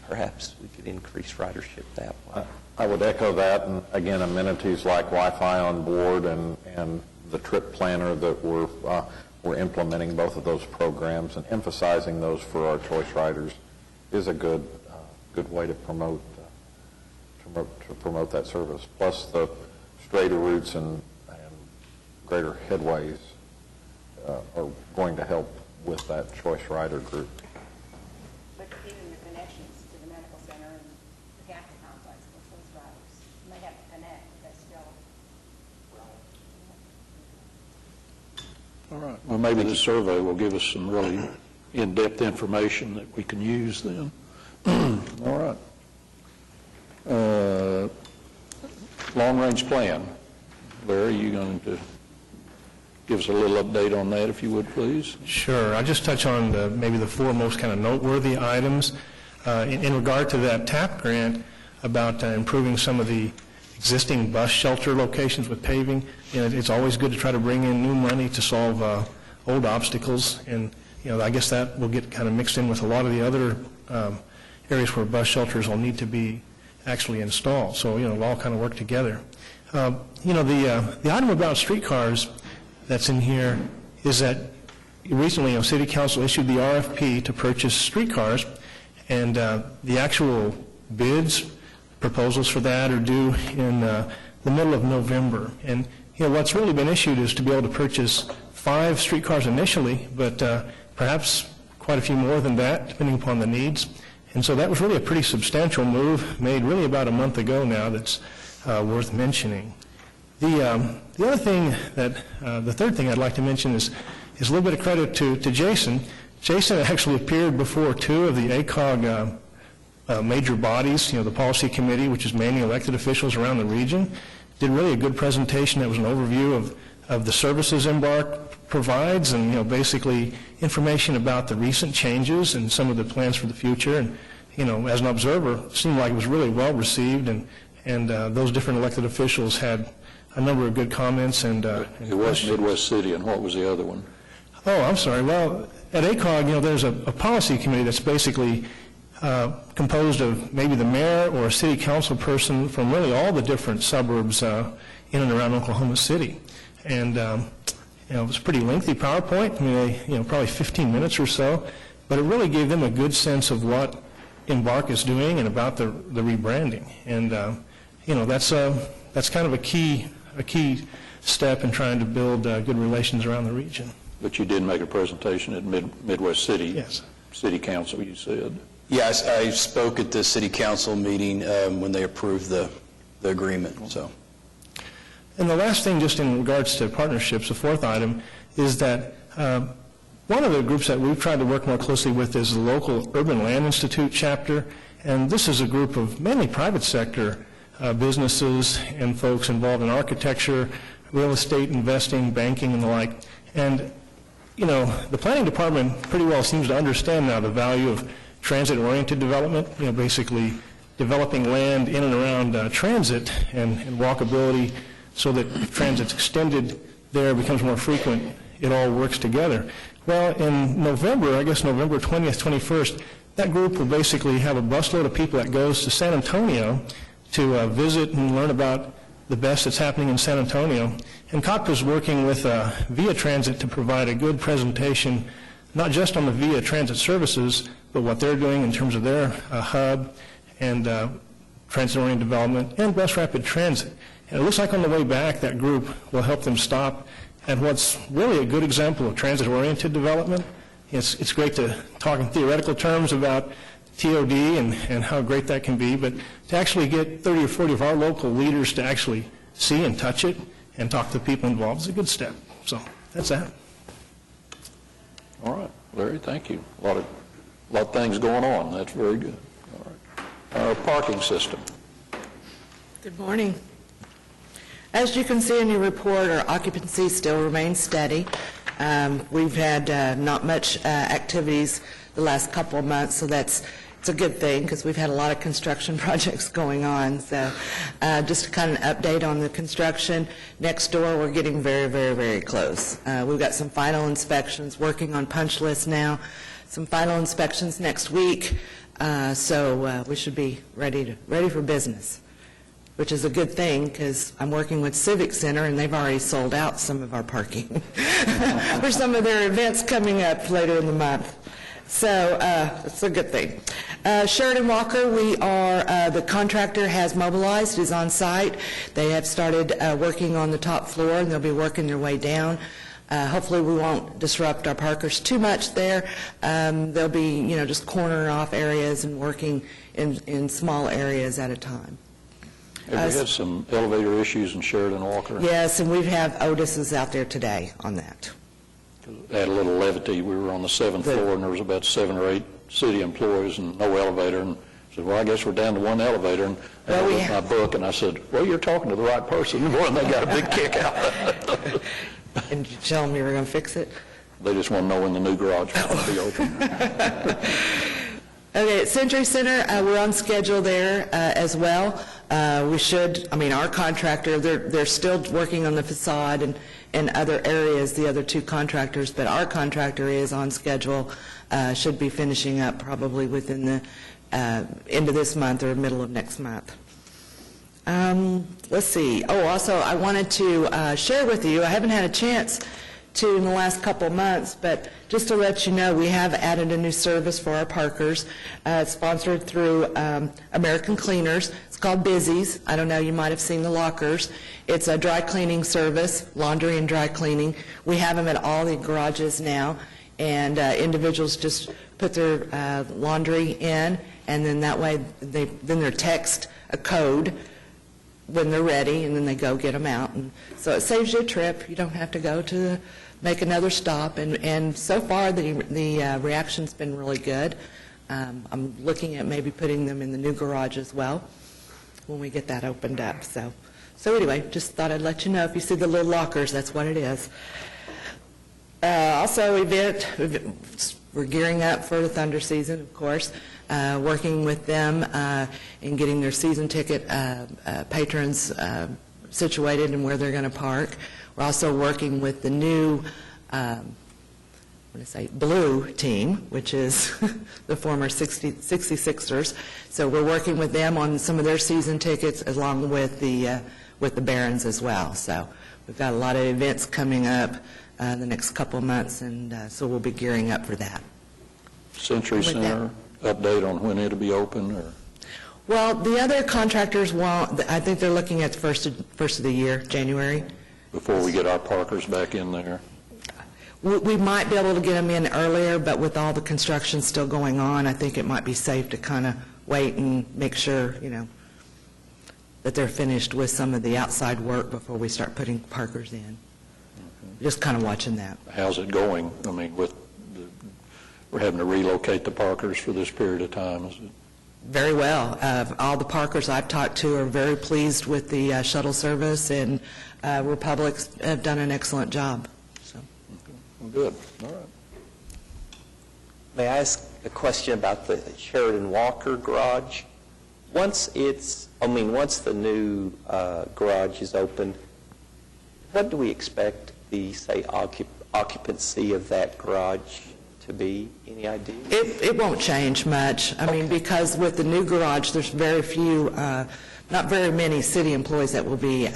[SPEAKER 9] perhaps we could increase ridership that way.
[SPEAKER 5] I would echo that, and again, amenities like Wi-Fi on board and the trip planner that we're implementing, both of those programs, and emphasizing those for our choice riders is a good way to promote that service. Plus the straighter routes and greater headways are going to help with that choice rider group.
[SPEAKER 10] But even the connections to the medical center and the campus complex with those drivers, they have to connect, but still.
[SPEAKER 1] All right. Well, maybe the survey will give us some really in-depth information that we can use then. All right. Long-range plan. Larry, are you going to give us a little update on that, if you would, please?
[SPEAKER 11] Sure. I'll just touch on maybe the four most kind of noteworthy items. In regard to that TAP grant about improving some of the existing bus shelter locations with paving, it's always good to try to bring in new money to solve old obstacles, and I guess that will get kind of mixed in with a lot of the other areas where bus shelters will need to be actually installed. So it'll all kind of work together. The item about streetcars that's in here is that recently City Council issued the RFP to purchase streetcars, and the actual bids, proposals for that are due in the middle of November. And what's really been issued is to be able to purchase 5 streetcars initially, but perhaps quite a few more than that, depending upon the needs. And so that was really a pretty substantial move made really about a month ago now that's worth mentioning. The other thing that, the third thing I'd like to mention is a little bit of credit to Jason. Jason actually appeared before two of the ACOG major bodies, the policy committee, which is mainly elected officials around the region. Did really a good presentation that was an overview of the services Embark provides and, basically information about the recent changes and some of the plans for the future. And, as an observer, it seemed like it was really well received, and those different elected officials had a number of good comments and
[SPEAKER 1] It was Midwest City, and what was the other one?
[SPEAKER 11] Oh, I'm sorry. Well, at ACOG, there's a policy committee that's basically composed of maybe the mayor or a city council person from really all the different suburbs in and around Oklahoma City. And, it was a pretty lengthy PowerPoint. I mean, probably 15 minutes or so, but it really gave them a good sense of what Embark is doing and about the rebranding. And, that's kind of a key step in trying to build good relations around the region.
[SPEAKER 1] But you did make a presentation at Midwest City.
[SPEAKER 11] Yes.
[SPEAKER 1] City Council, you said.
[SPEAKER 2] Yes, I spoke at the city council meeting when they approved the agreement, so.
[SPEAKER 11] And the last thing, just in regards to partnerships, the fourth item, is that one of the groups that we've tried to work more closely with is the local Urban Land Institute chapter, and this is a group of mainly private sector businesses and folks involved in architecture, real estate investing, banking, and the like. And, the planning department pretty well seems to understand now the value of transit-oriented development, basically developing land in and around transit and walkability so that if transit's extended there, becomes more frequent, it all works together. Well, in November, I guess November 20th, 21st, that group will basically have a busload of people that goes to San Antonio to visit and learn about the best that's happening in San Antonio. And Cotpa is working with Via Transit to provide a good presentation, not just on the Via Transit services, but what they're doing in terms of their hub and transit-oriented development and bus rapid transit. And it looks like on the way back, that group will help them stop at what's really a good example of transit-oriented development. It's great to talk in theoretical terms about TOD and how great that can be, but to actually get 30 or 40 of our local leaders to actually see and touch it and talk to the people involved is a good step. So that's that.
[SPEAKER 1] All right, Larry, thank you. A lot of things going on. That's very good. All right. Our parking system.
[SPEAKER 12] Good morning. As you can see in your report, our occupancy still remains steady. We've had not much activities the last couple of months, so it's a good thing because we've had a lot of construction projects going on. So just to kind of update on the construction, next door we're getting very, very, very close. We've got some final inspections, working on punch lists now, some final inspections next week, so we should be ready for business, which is a good thing because I'm working with Civic Center and they've already sold out some of our parking for some of their events coming up later in the month. So it's a good thing. Sheridan Walker, the contractor has mobilized, is on site. They have started working on the top floor and they'll be working their way down. Hopefully we won't disrupt our parkers too much there. They'll be, just cornering off areas and working in small areas at a time.
[SPEAKER 1] Have we had some elevator issues in Sheridan Walker?
[SPEAKER 12] Yes, and we have Otis's out there today on that.
[SPEAKER 1] Add a little levity. We were on the 7th floor, and there was about 7 or 8 city employees and no elevator. And I said, well, I guess we're down to one elevator. And I looked at my book, and I said, well, you're talking to the right person. And they got a big kick out of it.
[SPEAKER 12] And did you tell them you were going to fix it?
[SPEAKER 1] They just want to know when the new garage is going to be open.
[SPEAKER 12] Okay, at Century Center, we're on schedule there as well. Our contractor, they're still working on the facade and other areas, the other two contractors, but our contractor is on schedule, should be finishing up probably within the end of this month or middle of next month. Let's see. Oh, also, I wanted to share with you, I haven't had a chance to in the last couple of months, but just to let you know, we have added a new service for our parkers. It's sponsored through American Cleaners. It's called Busy's. I don't know, you might have seen the lockers. It's a dry cleaning service, laundry and dry cleaning. We have them at all the garages now, and individuals just put their laundry in, and then that way they're text a code when they're ready, and then they go get them out. And so it saves you a trip. You don't have to go to make another stop. And so far, the reaction's been really good. I'm looking at maybe putting them in the new garage as well when we get that opened up. So anyway, just thought I'd let you know. If you see the little lockers, that's what it is. Also, we're gearing up for the Thunder season, of course, working with them in getting their season ticket patrons situated and where they're going to park. We're also working with the new blue team, which is the former 66ers. So we're working with them on some of their season tickets along with the Barons as well. So we've got a lot of events coming up the next couple of months, and so we'll be gearing up for that.
[SPEAKER 1] Century Center, update on when it'll be open, or?
[SPEAKER 12] Well, the other contractors won't. I think they're looking at the first of the year, January.
[SPEAKER 1] Before we get our parkers back in there?
[SPEAKER 12] We might be able to get them in earlier, but with all the construction still going on, I think it might be safe to kind of wait and make sure, that they're finished with some of the outside work before we start putting parkers in. Just kind of watching that.
[SPEAKER 1] How's it going? I mean, we're having to relocate the parkers for this period of time, is it?
[SPEAKER 12] Very well. All the parkers I've talked to are very pleased with the shuttle service, and Republic's have done an excellent job. So.
[SPEAKER 1] Well, good. All right.
[SPEAKER 9] May I ask a question about the Sheridan Walker garage? Once the new garage is open, what do we expect the, say, occupancy of that garage to be? Any idea?
[SPEAKER 12] It won't change much. I mean, because with the new garage, there's very few, not very many city employees that will be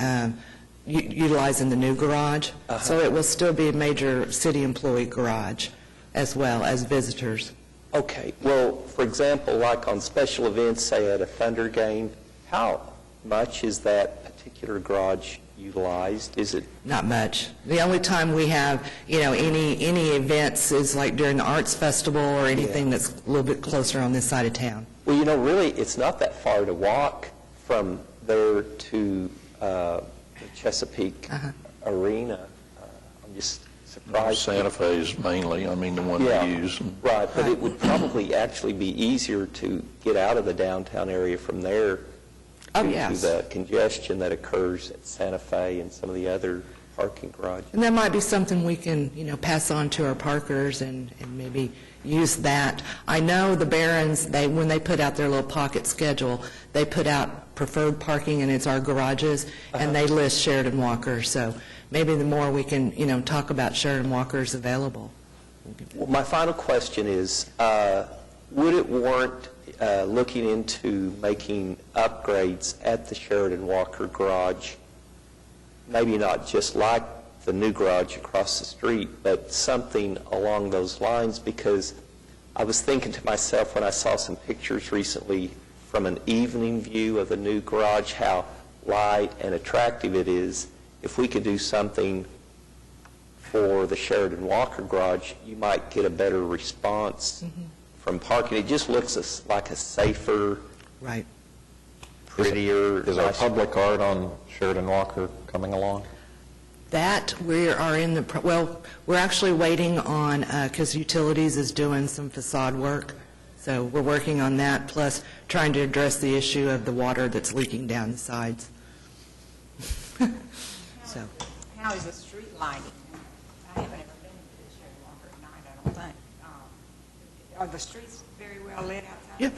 [SPEAKER 12] utilizing the new garage. So it will still be a major city employee garage as well as visitors.
[SPEAKER 9] Okay. Well, for example, like on special events, say at a Thunder game, how much is that particular garage utilized? Is it?
[SPEAKER 12] Not much. The only time we have, any events is like during the Arts Festival or anything that's a little bit closer on this side of town.
[SPEAKER 9] Well, really, it's not that far to walk from there to the Chesapeake Arena. I'm just surprised.
[SPEAKER 1] Santa Fe's mainly, the one we use.
[SPEAKER 9] Right, but it would probably actually be easier to get out of the downtown area from there due to the congestion that occurs at Santa Fe and some of the other parking garages.
[SPEAKER 12] And that might be something we can, pass on to our parkers and maybe use that. I know the Barons, when they put out their little pocket schedule, they put out preferred parking, and it's our garages, and they list Sheridan Walker. So maybe the more we can, talk about Sheridan Walkers available.
[SPEAKER 9] Well, my final question is, would it warrant looking into making upgrades at the Sheridan Walker garage, maybe not just like the new garage across the street, but something along those lines? Because I was thinking to myself when I saw some pictures recently from an evening view of the new garage, how light and attractive it is. If we could do something for the Sheridan Walker garage, you might get a better response from parking. It just looks like a safer, prettier.
[SPEAKER 5] Is our public art on Sheridan Walker coming along?
[SPEAKER 12] That we are in the, we're actually waiting on, because Utilities is doing some facade work. So we're working on that, plus trying to address the issue of the water that's leaking down the sides. So.
[SPEAKER 10] How is the street lighting? I haven't ever been to the Sheridan Walker at night, I don't think. Are the streets very well lit outside?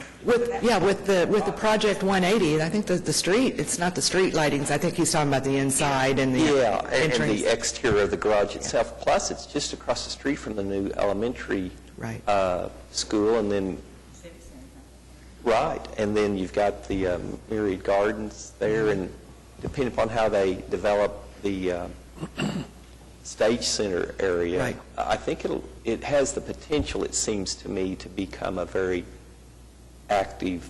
[SPEAKER 12] Yeah, with the Project 180, I think the street, it's not the street lightings. I think he's talking about the inside and the entrance.
[SPEAKER 9] And the exterior of the garage itself. Plus, it's just across the street from the new elementary school, and then and then you've got the Myriad Gardens there, and depending upon how they develop the Stage Center area, I think it has the potential, it seems to me, to become a very active,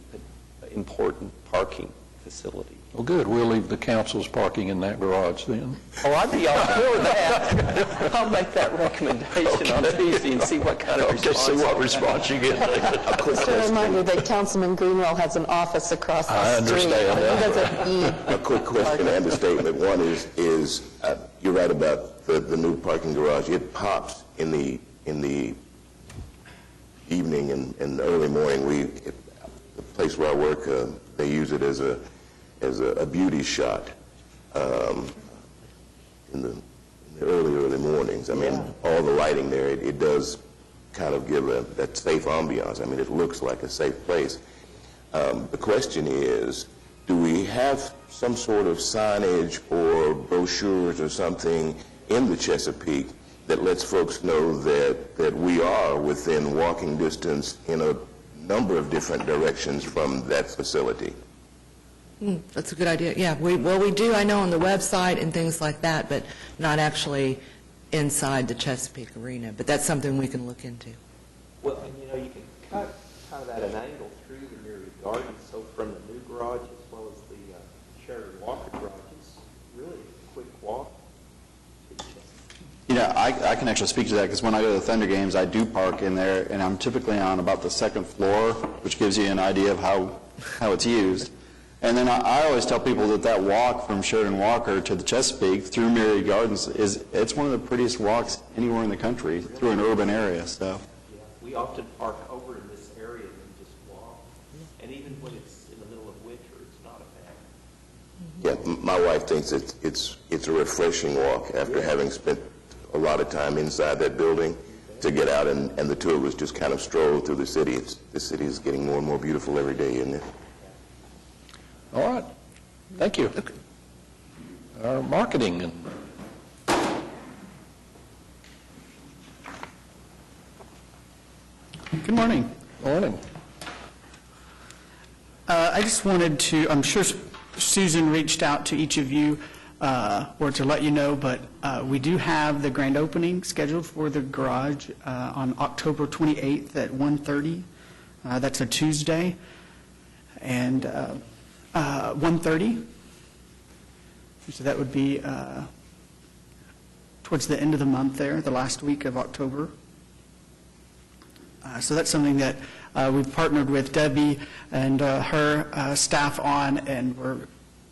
[SPEAKER 9] important parking facility.
[SPEAKER 1] Well, good, we'll leave the council's parking in that garage then.
[SPEAKER 9] Oh, I'd be all for that. I'll make that recommendation on Tuesday and see what kind of response.
[SPEAKER 1] See what response you get.
[SPEAKER 8] Just a reminder that Councilman Greenwell has an office across the
[SPEAKER 1] I
[SPEAKER 8] street.
[SPEAKER 1] understand that.
[SPEAKER 8] He doesn't need
[SPEAKER 7] A quick question and a statement. One is you're right about the new parking garage. It pops in the evening and early morning. The place where I work, they use it as a beauty shot in the early mornings. I mean, all the lighting there, it does kind of give that safe ambiance. I mean, it looks like a safe place. The question is, do we have some sort of signage or brochures or something in the Chesapeake that lets folks know that we are within walking distance in a number of different directions from that facility?
[SPEAKER 12] That's a good idea. Yeah, we do, I know, on the website and things like that, but not actually inside the Chesapeake Arena. But that's something we can look into.
[SPEAKER 9] Well, and you can cut kind of at an angle through the Myriad Gardens, so from the new garage as well as the Sheridan Walker garage, it's really a quick walk to Chesapeake.
[SPEAKER 2] I can actually speak to that because when I go to the Thunder games, I do park in there, and I'm typically on about the second floor, which gives you an idea of how it's used. And then I always tell people that walk from Sheridan Walker to the Chesapeake through Myriad Gardens it's one of the prettiest walks anywhere in the country through an urban area. So
[SPEAKER 9] Yeah, we often park over in this area and then just walk. And even when it's in the middle of winter, it's not a bad.
[SPEAKER 7] Yeah, my wife thinks it's a refreshing walk after having spent a lot of time inside that building to get out and the two of us just kind of stroll through the city. The city is getting more and more beautiful every day, isn't it?
[SPEAKER 1] All right, thank you. Our marketing and
[SPEAKER 13] Good morning.
[SPEAKER 1] morning.
[SPEAKER 13] I just wanted to, I'm sure Susan reached out to each of you or to let you know, but we do have the grand opening scheduled for the garage on October 28th at 1:30. That's a Tuesday. And 1:30. So that would be towards the end of the month there, the last week of October. So that's something that we've partnered with Debbie and her staff on, and we're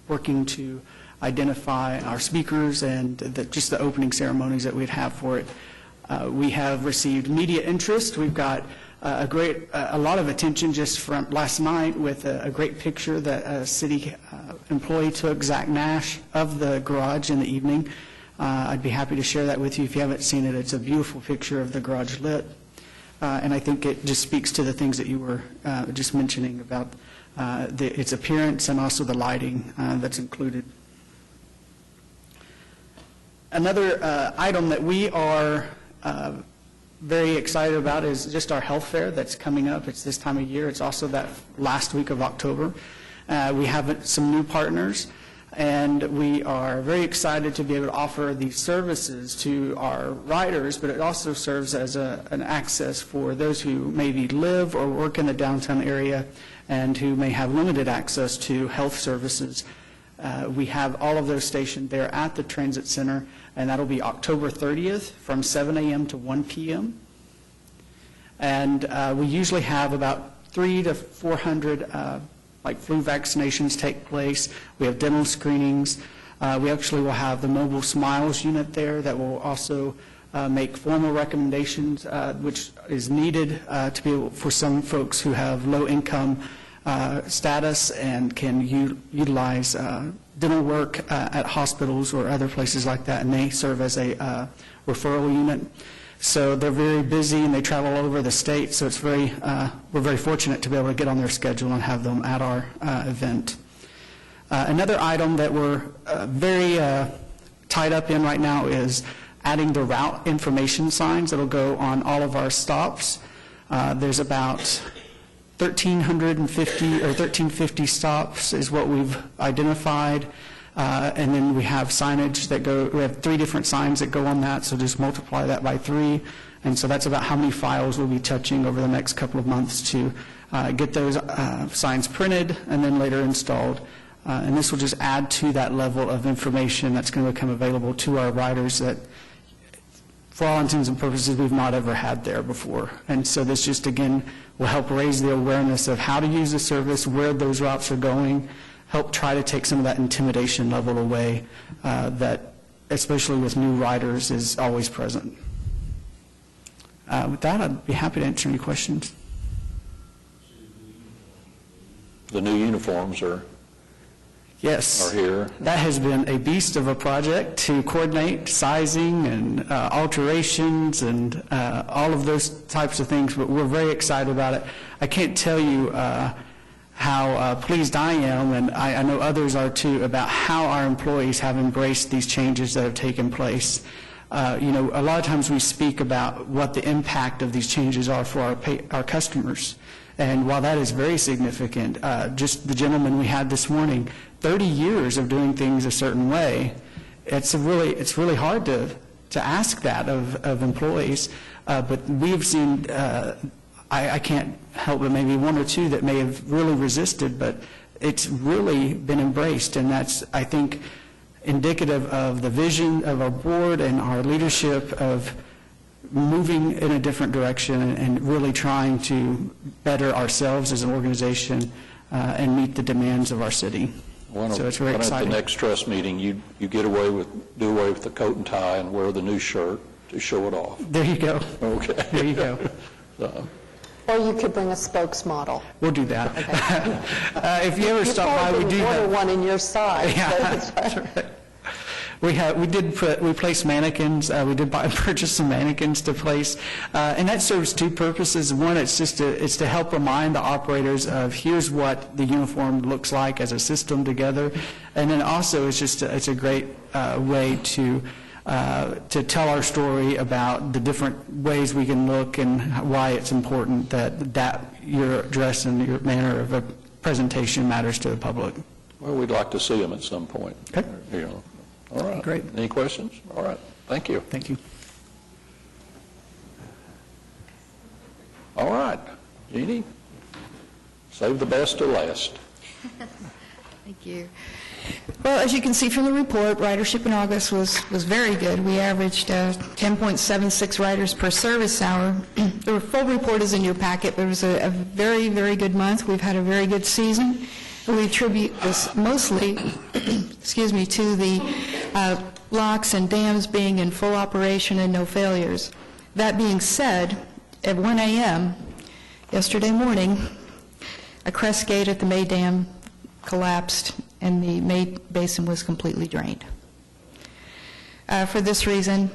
[SPEAKER 13] working to identify our speakers and just the opening ceremonies that we'd have for it. We have received media interest. We've got a lot of attention just from last night with a great picture that a city employee took, Zach Nash, of the garage in the evening. I'd be happy to share that with you if you haven't seen it. It's a beautiful picture of the garage lit. And I think it just speaks to the things that you were just mentioning about its appearance and also the lighting that's included. Another item that we are very excited about is just our health fair that's coming up. It's this time of year. It's also that last week of October. We have some new partners, and we are very excited to be able to offer these services to our riders, but it also serves as an access for those who maybe live or work in the downtown area and who may have limited access to health services. We have all of those stationed there at the Transit Center, and that'll be October 30th from 7 a.m. to 1 p.m. And we usually have about 300 to 400 like flu vaccinations take place. We have dental screenings. We actually will have the Mobile Smiles unit there that will also make formal recommendations, which is needed to be able, for some folks who have low income status and can utilize dental work at hospitals or other places like that, and they serve as a referral unit. So they're very busy and they travel all over the state, so it's we're very fortunate to be able to get on their schedule and have them at our event. Another item that we're very tied up in right now is adding the route information signs that'll go on all of our stops. There's about 1,350 or 1,350 stops is what we've identified. And then we have signage that we have 3 different signs that go on that, so just multiply that by 3. And so that's about how many files we'll be touching over the next couple of months to get those signs printed and then later installed And this will just add to that level of information that's going to become available to our riders that, for all intents and purposes, we've not ever had there before. And so this just, again, will help raise the awareness of how to use the service, where those routes are going, help try to take some of that intimidation level away that, especially with new riders, is always present. With that, I'd be happy to answer any questions.
[SPEAKER 1] The new uniforms are
[SPEAKER 13] Yes.
[SPEAKER 1] here.
[SPEAKER 13] That has been a beast of a project to coordinate sizing and alterations and all of those types of things, but we're very excited about it. I can't tell you how pleased I am, and I know others are too, about how our employees have embraced these changes that have taken place. You know, a lot of times we speak about what the impact of these changes are for our customers. And while that is very significant, just the gentleman we had this morning, 30 years of doing things a certain way, it's really hard to ask that of employees. But we've seen, I can't help but maybe one or two that may have really resisted, but it's really been embraced, and that's, I think, indicative of the vision of our board and our leadership of moving in a different direction and really trying to better ourselves as an organization and meet the demands of our city. So it's very exciting.
[SPEAKER 1] At the next trust meeting, you do away with the coat and tie and wear the new shirt to show it off.
[SPEAKER 13] There you go.
[SPEAKER 1] Okay.
[SPEAKER 13] There you go.
[SPEAKER 8] Or you could bring a spokesmodel.
[SPEAKER 13] We'll do that.
[SPEAKER 8] Okay.
[SPEAKER 13] If you ever stop by, we do
[SPEAKER 8] order one in your size.
[SPEAKER 13] Yeah, that's right. We placed mannequins. We did purchase some mannequins to place, and that serves two purposes. One, it's to help remind the operators of here's what the uniform looks like as a system together, and then also it's a great way to tell our story about the different ways we can look and why it's important that your dress and your manner of a presentation matters to the public.
[SPEAKER 1] Well, we'd like to see them at some point.
[SPEAKER 13] Okay.
[SPEAKER 1] You know. All right.
[SPEAKER 13] Great.
[SPEAKER 1] Any questions? All right. Thank you.
[SPEAKER 13] Thank you.
[SPEAKER 1] All right. Jeannie, save the best to last.
[SPEAKER 6] Thank you. Well, as you can see from the report, ridership in August was very good. We averaged 10.76 riders per service hour. The full report is in your packet, but it was a very, very good month. We've had a very good season. We attribute this mostly, to the locks and dams being in full operation and no failures. That being said, at 1 a.m. yesterday morning, a crest gate at the May Dam collapsed and the May Basin was completely drained. For this reason,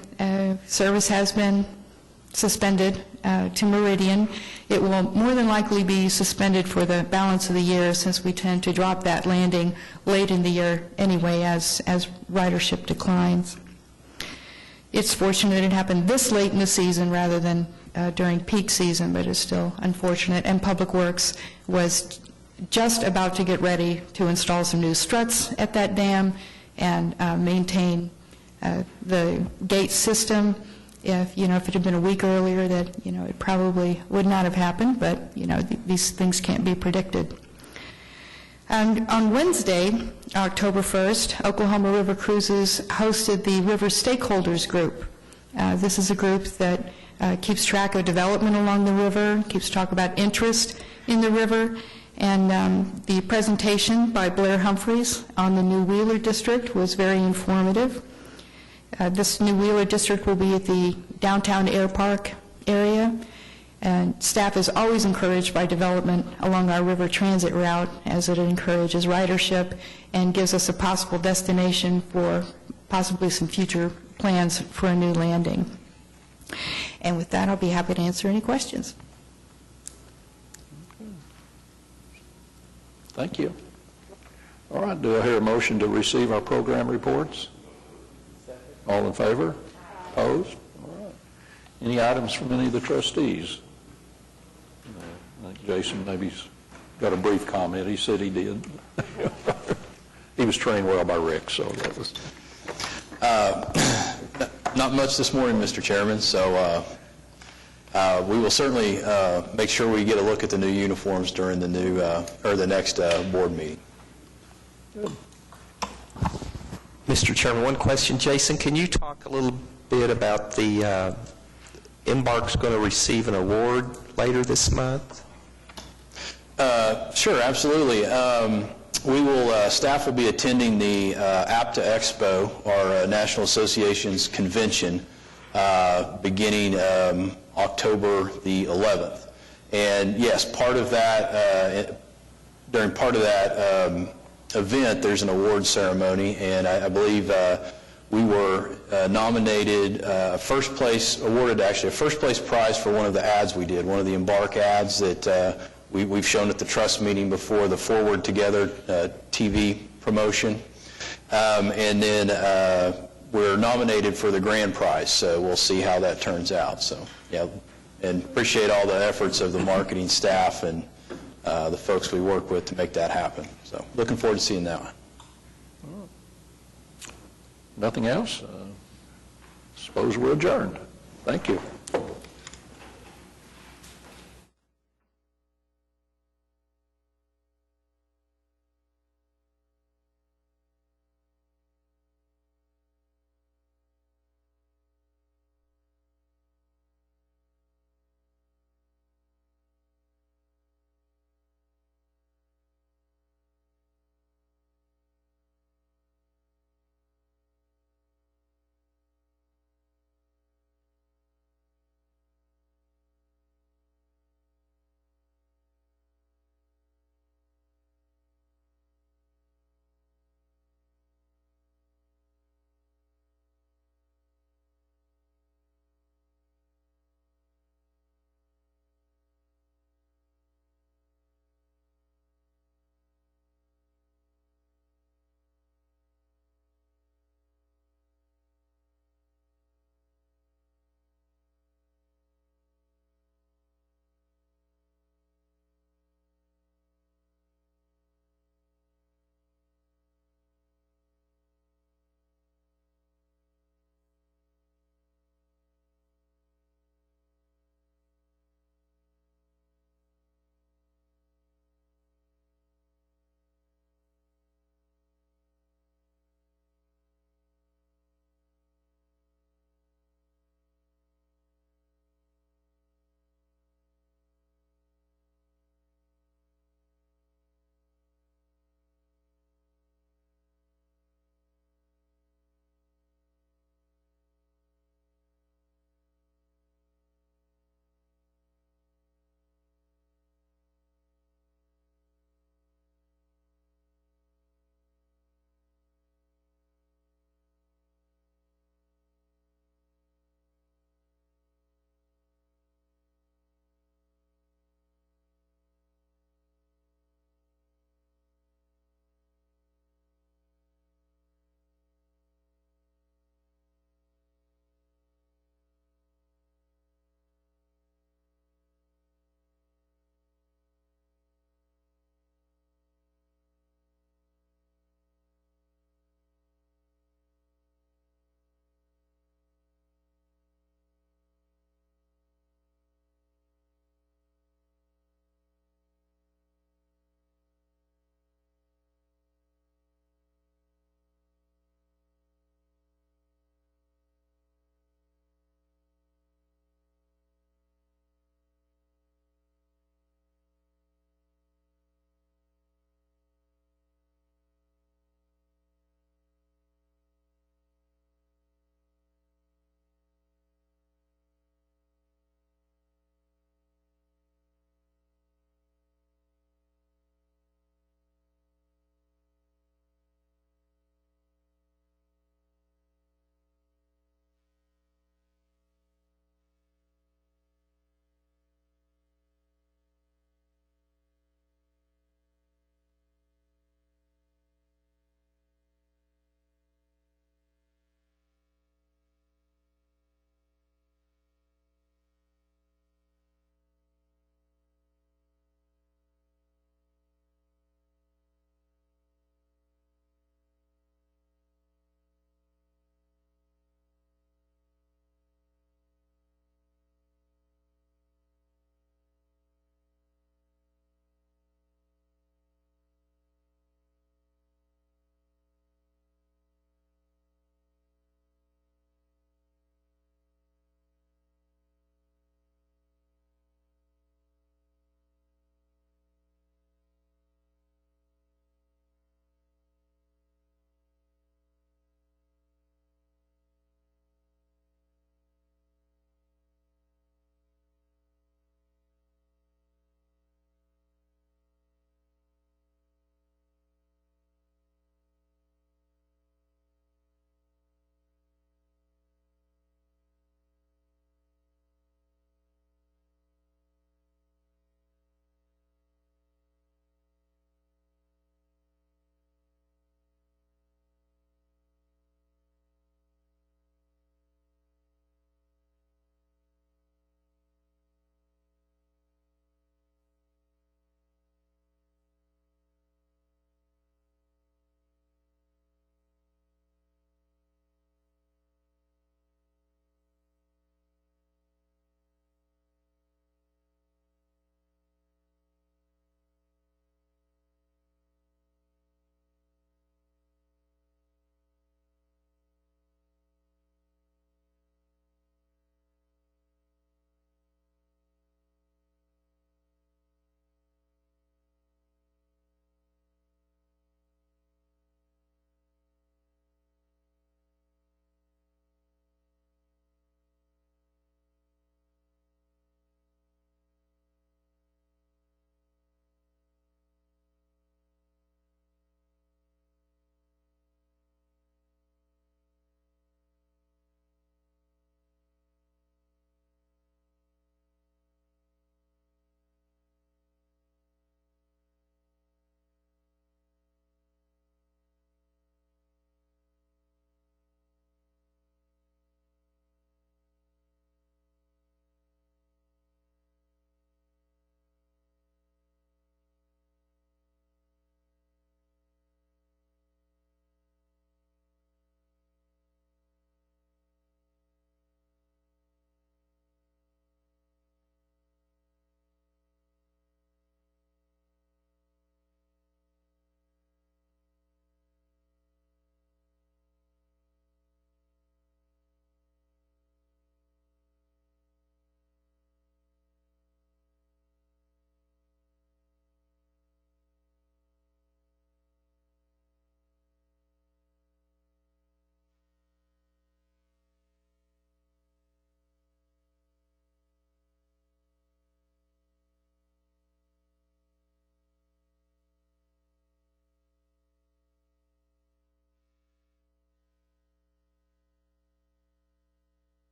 [SPEAKER 6] service has been suspended to Meridian. It will more than likely be suspended for the balance of the year since we tend to drop that landing late in the year anyway as ridership declines. It's fortunate it happened this late in the season rather than during peak season, but it's still unfortunate. And Public Works was just about to get ready to install some new struts at that dam and maintain the gate system. If it had been a week earlier, that it probably would not have happened, but these things can't be predicted. And on Wednesday, October 1st, Oklahoma River Cruises hosted the River Stakeholders Group. This is a group that keeps track of development along the river, keeps track about interest in the river, and the presentation by Blair Humphreys on the New Wheeler District was very informative. This New Wheeler District will be at the downtown Air Park area, and staff is always encouraged by development along our river transit route as it encourages ridership and gives us a possible destination for possibly some future plans for a new landing. And with that, I'll be happy to answer any questions.
[SPEAKER 1] Thank you. All right. Do I hear a motion to receive our program reports? All in favor? Opposed? All right. Any items from any of the trustees? I think Jason maybe's got a brief comment. He said he did. He was trained well by Rick, so that was...
[SPEAKER 2] Not much this morning, Mr. Chairman, so we will certainly make sure we get a look at the new uniforms during the next board meeting.
[SPEAKER 9] Mr. Chairman, one question. Jason, can you talk a little bit about the, Embark's going to receive an award later this month?
[SPEAKER 2] Sure, absolutely. Staff will be attending the APTA Expo, our National Association's convention, beginning October the 11th. And yes, during part of that event, there's an award ceremony, and I believe we were nominated, awarded actually a first place prize for one of the ads we did, one of the Embark ads that we've shown at the trust meeting before, the Forward Together TV promotion. And then we're nominated for the grand prize, so we'll see how that turns out. So, yeah, and appreciate all the efforts of the marketing staff and the folks we work with to make that happen. So, looking forward to seeing that one.
[SPEAKER 1] Nothing else? Suppose we're adjourned. Thank you.